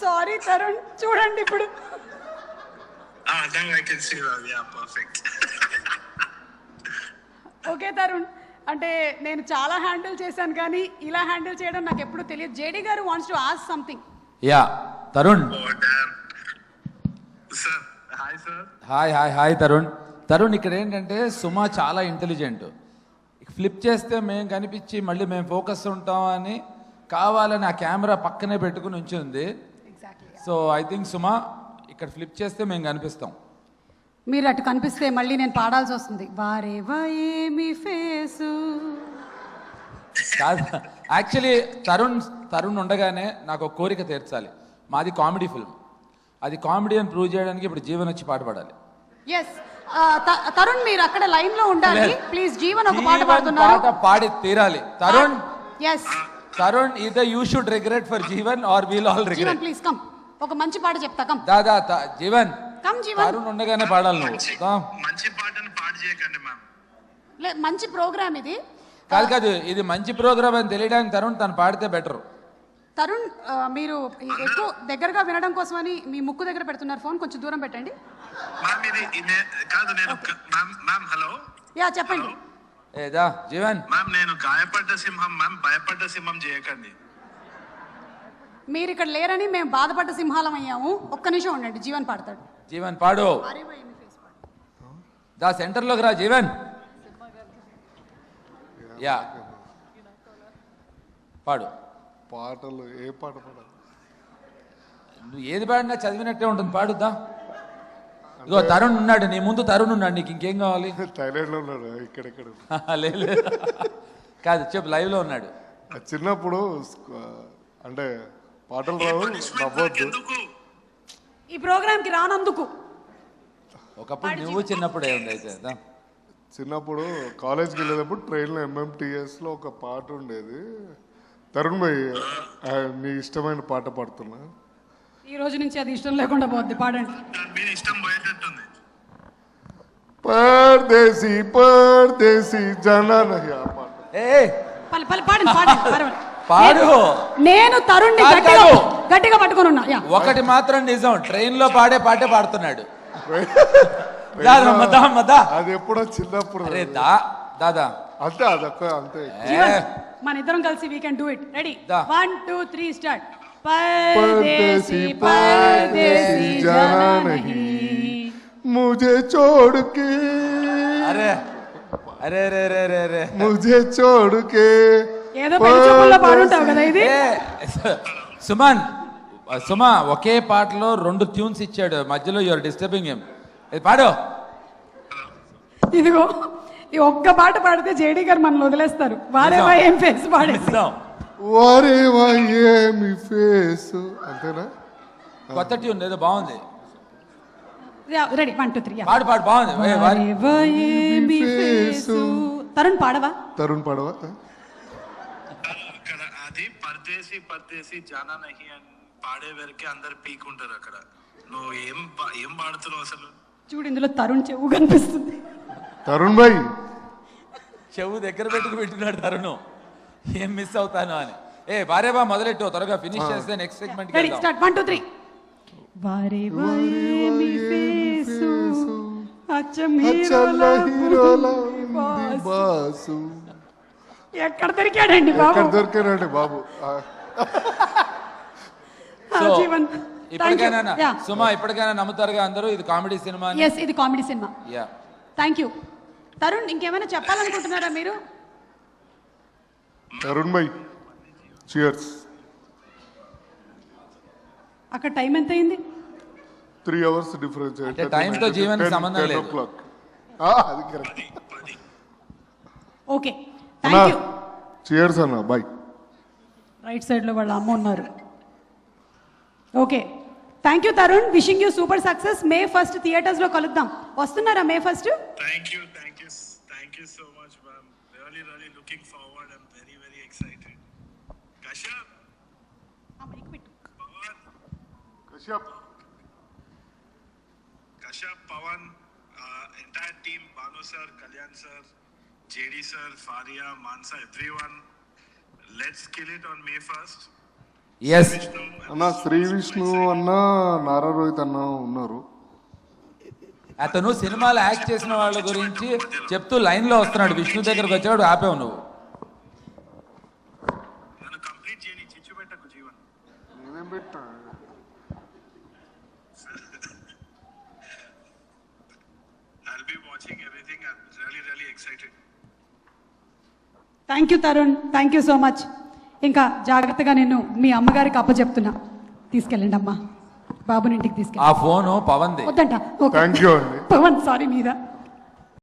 Sorry Tarun, చూడండి ఇప్పుడు. Now I can see that. Yeah, perfect. Okay Tarun, అంటే నేను చాలా హ్యాండిల్ చేశాను కానీ ఇలా హ్యాండిల్ చేయడం నాకు ఎప్పుడు తెలియదు. జేడి గారు wants to ask something. Yeah Tarun. Oh damn. Sir, hi sir. Hi Tarun. Tarun ఇక్కడ ఏంటంటే సుమా చాలా ఇంటెలిజెంట్. ఫ్లిప్ చేస్తే మేము కనిపించి మళ్ళీ మేము ఫోకస్ ఉంటాం అని కావాలని ఆ కెమెరా పక్కనే పెట్టుకుని ఉంచింది. సో ఐ థింక్ సుమా ఇక్కడ ఫ్లిప్ చేస్తే మేము కనిపిస్తాం. మీరు అటు కనిపిస్తే మళ్ళీ నేను పాడాల్సి వస్తుంది. వారేవా ఏమి ఫేసు. కాదు, యాక్చువల్లీ తరుణ్ ఉండగానే నాకు ఒక కోరిక తీర్చాలి. మాది కామెడీ ఫిల్మ్, అది కామెడీ అని ప్రూవ్ చేయడానికి ఇప్పుడు జీవన్ వచ్చి పాట పాడాలి. ఎస్ తరుణ్, మీరు అక్కడ లైన్ లో ఉండాలి ప్లీజ్. జీవన్ ఒక పాట పాడుతున్నారు, పాట పాడి తీరాలి. Tarun, yes Tarun either you should regret for Jeevan or we'll all regret. Jeevan please come, ఒక మంచి పాట చెప్తా. Come dada Jeevan, come Jeevan. తరుణ్ ఉండగానే పాడాలి నువ్వు. మంచి పాటను పాడు చేయకండి మ్యామ్. మంచి ప్రోగ్రామ్ ఇది. కాదు, ఇది మంచి ప్రోగ్రామ్ అని తెలియడానికి తను పాడితే బెటర్. తరుణ్, మీరు ఎక్కువ దగ్గరగా వినడం కోసమని మీ ముక్కు దగ్గర పెడుతున్నారు ఫోన్, కొంచెం దూరం పెట్టండి. మ్యామ్ ఇది కాదు, నేను మ్యామ్ హలో. యా చెప్పండి. ఏదా జీవన్. మ్యామ్ నేను గాయపడ్డ సింహం మ్యామ్, భయపడ్డ సింహం చేయకండి. మీరు ఇక్కడ లేరని మేము బాధపడ్డ సింహాలం అయ్యాము. ఒక్క నిమిషం ఉండండి, జీవన్ పాడతాడు. జీవన్ పాడు. దా సెంటర్లోకి రా జీవన్. యా పాడు. పాటలు ఏ పాట పాడాలి? నువ్వు ఏది పాడినా చదివినట్టే ఉంటుంది, పాడుద్దా. ఇగో తరుణ్ ఉన్నాడు నీ ముందు, తరుణ్ ఉన్నాడు, నీకు ఇంకేం కావాలి? థైలాండ్ లో ఉన్నాడు, ఇక్కడెక్కడ లేదు కాదు, చెప్పు, లైవ్ లో ఉన్నాడు. చిన్నప్పుడు అంటే పాటలు రావు, నవ్వద్దు. ఈ ప్రోగ్రామ్ కి రానందుకు. ఒకప్పుడు నువ్వు చిన్నప్పుడే ఉంది అయితే. చిన్నప్పుడు కాలేజ్కి వెళ్ళేటప్పుడు ట్రైన్లో MMTS లో ఒక పాట ఉండేది. తరుణ్ భాయ్, మీ ఇష్టమైన పాట పాడుతున్నా. ఈ రోజు నుంచి అది ఇష్టం లేకుండా పోద్ది, పాడండి. మీ ఇష్టం పోయేటట్టుంది. పర్దేశీ పర్దేశీ జనా నహీ. ఆ పాట పాడు. నేను తరుణ్ గట్టిగా పట్టుకొని ఉన్నా. ఒకటి మాత్రం నిజం, ట్రైన్ లో పాడే పాటే పాడుతున్నాడు. అది ఎప్పుడో చిన్నప్పుడు. దాదా అంతే, అదొక్క అంతే. మన ఇద్దరం కలిసి we can do it. Ready, 1 2 3 start. परदेसी परदेसी जाना नहीं मुझे छोड़ के. अरे अरे अरे अरे अरे अरे मुझे छोड़ के. ఏదో పెంచుకుల్లో పాడుంటావు కదా ఇది. సుమా ఒకే పాటలో 2 ట్యూన్స్ ఇచ్చాడు, మధ్యలో యూఆర్ డిస్టర్బింగ్ హిమ్. పాడు. ఇదిగో ఈ ఒక్క పాట పాడితే జేడీ గారు మనల్ని వదిలేస్తారు. వారేవా ఏం ఫేస్ పాడేస్తాం. వారేవా ఏమి ఫేసు, అంతేనా? కొత్త ట్యూన్ ఏదో బాగుంది. రెడీ, 1 2 3 పాడు బాగుంది. వారేవా ఏమి ఫేసు. తరుణ్ పాడవా? తరుణ్ పాడవా? అక్కడ అది పర్దేశీ పర్దేశీ జానా నహి అని పాడే వరకే అందరు పీక్ ఉంటారు అక్కడ. నువ్వు ఏం పాడుతున్నావు అసలు? చూడు, ఇందులో తరుణ్ చెవు కనిపిస్తుంది. తరుణ్ భాయ్ చెవు దగ్గర పెట్టుకు పెట్టినాడు తరుణ్, ఏం మిస్ అవుతాను అని. వారేవా మొదలెట్టు, త్వరగా ఫినిష్ చేస్తే నెక్స్ట్ సెగ్మెంట్. Ready, start, 1 2 3. వారేవా ఏమి ఫేసు అచ్చం హీరోలా బాసు. ఎక్కడ దొరికాడండి బాబు? ఎక్కడ దొరికాడండి బాబు? జీవన్, ఇప్పటికైనా సుమా, ఇప్పటికైనా నమ్ముతారుగా అందరూ ఇది కామెడీ సినిమా? ఎస్, ఇది comedy cinema. Yeah, thank you. Tarun, ఇంకేమైనా చెప్పాలనుకుంటున్నారా మీరు? తరుణ్ భాయ్ చియర్స్. అక్కడ టైం ఎంత అయింది? 3 hours డిఫరెన్స్. అంటే టైంతో జీవన్ సంబంధం లేదు. అది correct. Okay, thank you. Cheers anna, bye. Right side లో వాళ్ళ అమ్మ ఉన్నారు. Okay, thank you Tarun, wishing you super success. May 1st theatres లో కలుద్దాం. వస్తున్నారా May 1st? Thank you so much ma'am. Really looking forward. I am very excited. Kashyap, Pavan, entire team, Bhanu sir, Kalyan sir, JD sir, Faria, Mansa, everyone. Let's kill it on May 1st. Yes anna Sri Vishnu అన్న నారా రోహిత్ అన్న ఉన్నారు. అతను సినిమాలో act చేసిన వాళ్ళ గురించి చెప్తూ లైన్లో వస్తున్నాడు. విష్ణు దగ్గరకు వచ్చాడు, ఆపేవు నువ్వు. నన్ను కంప్లీట్ చేయని చిచ్చు పెట్టకు జీవన్. నేనేం పెట్టా I'll be watching everything. I'm really excited. Thank you Tarun, thank you so much. ఇంకా జాగ్రత్తగా నేను మీ అమ్మగారికి అప్పచెప్తున్నా. తీసుకెళ్ళండి అమ్మా, బాబుని ఇంటికి తీసుకెళ్ళి. ఆ ఫోను పవన్ది. వద్దంట. ఓకే. థ్యాంక్ యూ అండి. పవన్ సారీ మీద